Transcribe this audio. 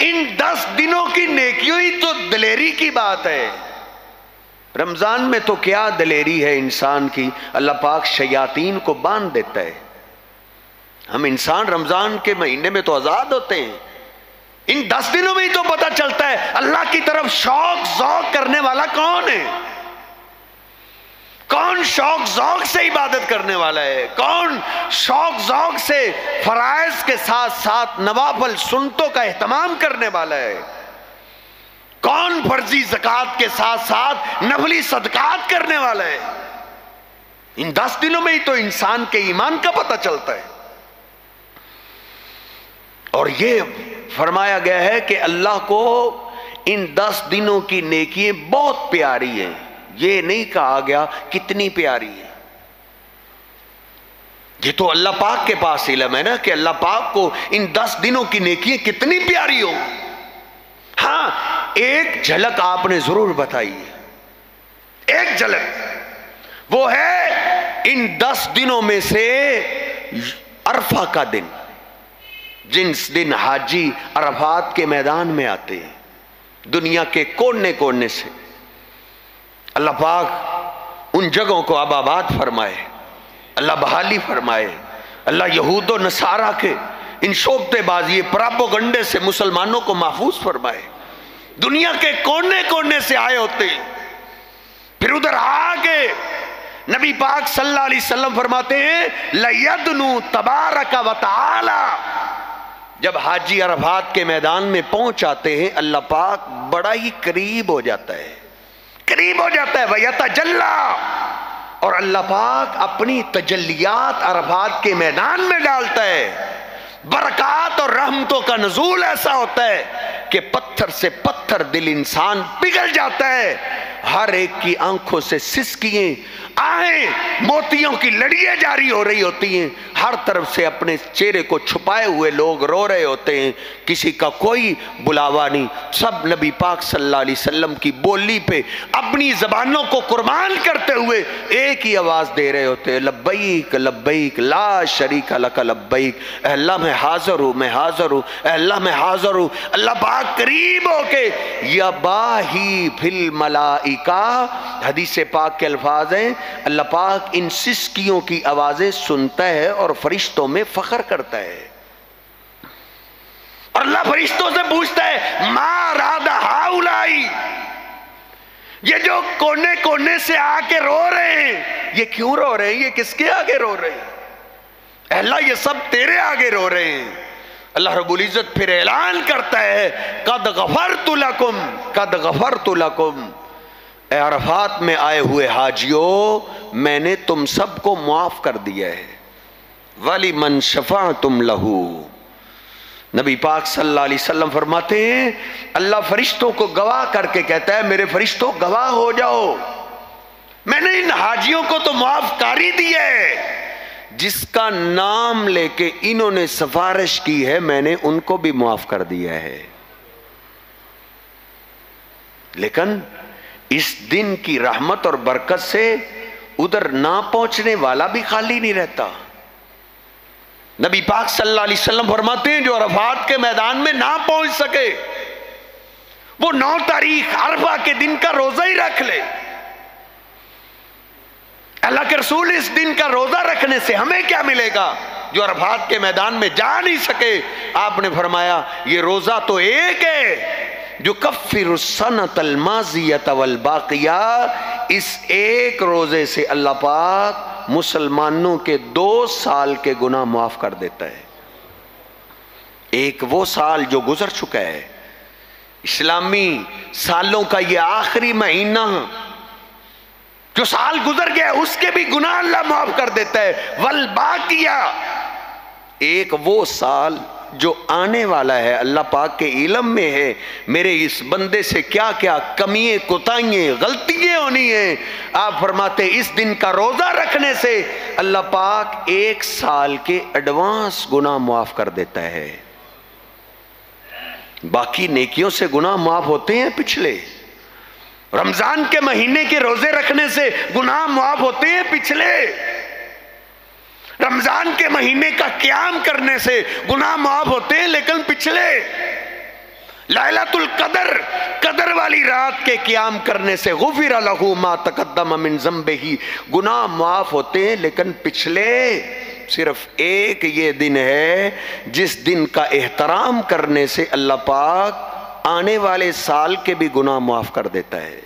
ان 10 دنوں کی نیکیوں ہی تو دلیری کی بات ہے۔ رمضان میں تو کیا دلیری ہے انسان کی، اللہ پاک شیاطین کو باندھ دیتا ہے۔ ہم انسان رمضان کے مہینے میں تو آزاد ہوتے ہیں، ان 10 دنوں میں ہی تو پتہ چلتا ہے اللہ کی طرف شوق ذوق کرنے والا کون ہے، کون شوق ذوق سے عبادت کرنے والا ہے، کون شوق ذوق سے فرائض کے ساتھ ساتھ نوافل سنتوں کا اہتمام کرنے والا ہے، کون فرضی زکوٰۃ کے ساتھ ساتھ نفلی صدقات کرنے والا ہے۔ ان 10 دنوں میں ہی تو انسان کے ایمان کا پتہ چلتا ہے۔ اور یہ فرمایا گیا ہے کہ اللہ کو ان 10 دنوں کی نیکیاں بہت پیاری ہیں، یہ نہیں کہا گیا کتنی پیاری ہے۔ یہ تو اللہ پاک کے پاس علم ہے نا کہ اللہ پاک کو ان 10 دنوں کی نیکیاں کتنی پیاری ہو۔ ہاں ایک جھلک آپ نے ضرور بتائی ہے، ایک جھلک، وہ ہے ان 10 دنوں میں سے عرفہ کا دن، جس دن حاجی عرفات کے میدان میں آتے ہیں دنیا کے کونے کونے سے۔ اللہ پاک ان جگہوں کو اب آباد فرمائے، اللہ بحالی فرمائے، اللہ یہود و نصارہ کے ان شوبتے بازی پراپوگنڈے سے مسلمانوں کو محفوظ فرمائے۔ دنیا کے کونے کونے سے آئے ہوتے ہیں، پھر ادھر آگے نبی پاک صلی اللہ علیہ وسلم فرماتے ہیں لَيَدْنُ تَبَارَكَ وَتَعَالَى، جب حاجی عرفات کے میدان میں پہنچ آتے ہیں اللہ پاک بڑا ہی قریب ہو جاتا ہے، قریب ہو جاتا ہے، وَيَتَجَلَّى، اور اللہ پاک اپنی تجلیات عرفات کے میدان میں ڈالتا ہے۔ برکات اور رحمتوں کا نزول ایسا ہوتا ہے کہ پتھر سے پتھر دل انسان پگھل جاتا ہے، ہر ایک کی آنکھوں سے سسکییں آہیں موتیوں کی لڑیاں جاری ہو رہی ہوتی ہیں، ہر طرف سے اپنے چہرے کو چھپائے ہوئے لوگ رو رہے ہوتے ہیں، کسی کا کوئی بلاوا نہیں، سب نبی پاک صلی اللہ علیہ وسلم کی بولی پہ اپنی زبانوں کو قربان کرتے ہوئے ایک ہی آواز دے رہے ہوتے ہیں لبیک لبیک لا شریک لک لبیک، اے اللہ میں حاضر ہوں، میں حاضر ہوں، اے اللہ میں حاضر ہوں۔ اللہ پاک قریب ہو کے یباہی فی الملائکہ، حدیث پاک کے الفاظ ہیں اللہ پاک ان سسکیوں کی آوازیں سنتا ہے اور فرشتوں میں فخر کرتا ہے، اور اللہ فرشتوں سے پوچھتا ہے ما اراد ہؤلائی، یہ جو کونے کونے سے آ کے رو رہے ہیں یہ کیوں رو رہے ہیں، یہ کس کے آگے رو رہے ہیں؟ اے اللہ یہ سب تیرے آگے رو رہے ہیں۔ اللہ رب العزت پھر اعلان کرتا ہے قد غفرت لکم، قد غفرت لکم، اے عرفات میں آئے ہوئے حاجیوں میں نے تم سب کو معاف کر دیا ہے۔ وَلِمَنْ شَفَعْتُمْ لَهُ، نبی پاک صلی اللہ علیہ وسلم فرماتے ہیں اللہ فرشتوں کو گواہ کر کے کہتا ہے میرے فرشتوں گواہ ہو جاؤ، میں نے ان حاجیوں کو تو معاف کر ہی دیا ہے، جس کا نام لے کے انہوں نے سفارش کی ہے میں نے ان کو بھی معاف کر دیا ہے۔ لیکن اس دن کی رحمت اور برکت سے ادھر نہ پہنچنے والا بھی خالی نہیں رہتا۔ نبی پاک صلی اللہ علیہ وسلم فرماتے ہیں جو عرفات کے میدان میں نہ پہنچ سکے وہ 9 تاریخ عرفہ کے دن کا روزہ ہی رکھ لے۔ اللہ کے رسول اس دن کا روزہ رکھنے سے ہمیں کیا ملے گا؟ جو عرفات کے میدان میں جا نہیں سکے آپ نے فرمایا یہ روزہ تو ایک ہے جو کفر السنۃ الماضیۃ والباقیہ، اس ایک روزے سے اللہ پاک مسلمانوں کے 2 سال کے گناہ معاف کر دیتا ہے۔ ایک وہ سال جو گزر چکا ہے، اسلامی سالوں کا یہ آخری مہینہ جو سال گزر گیا اس کے بھی گناہ اللہ معاف کر دیتا ہے۔ والباقیہ، ایک وہ سال جو آنے والا ہے اللہ پاک کے علم میں ہے میرے اس بندے سے کیا کیا کمیاں کوتاہیاں غلطیاں ہونی ہیں، آپ فرماتے اس دن کا روزہ رکھنے سے اللہ پاک 1 سال کے ایڈوانس گناہ معاف کر دیتا ہے۔ باقی نیکیوں سے گناہ معاف ہوتے ہیں پچھلے، رمضان کے مہینے کے روزے رکھنے سے گناہ معاف ہوتے ہیں پچھلے، رمضان کے مہینے کا قیام کرنے سے گناہ معاف ہوتے ہیں لیکن پچھلے، لیلۃ القدر، قدر والی رات کے قیام کرنے سے غفر لہ ما تقدم من ذنبہ، گناہ معاف ہوتے ہیں، لیکن پچھلے صرف ایک یہ دن ہے جس دن کا احترام کرنے سے اللہ پاک آنے والے سال کے بھی گناہ معاف کر دیتا ہے۔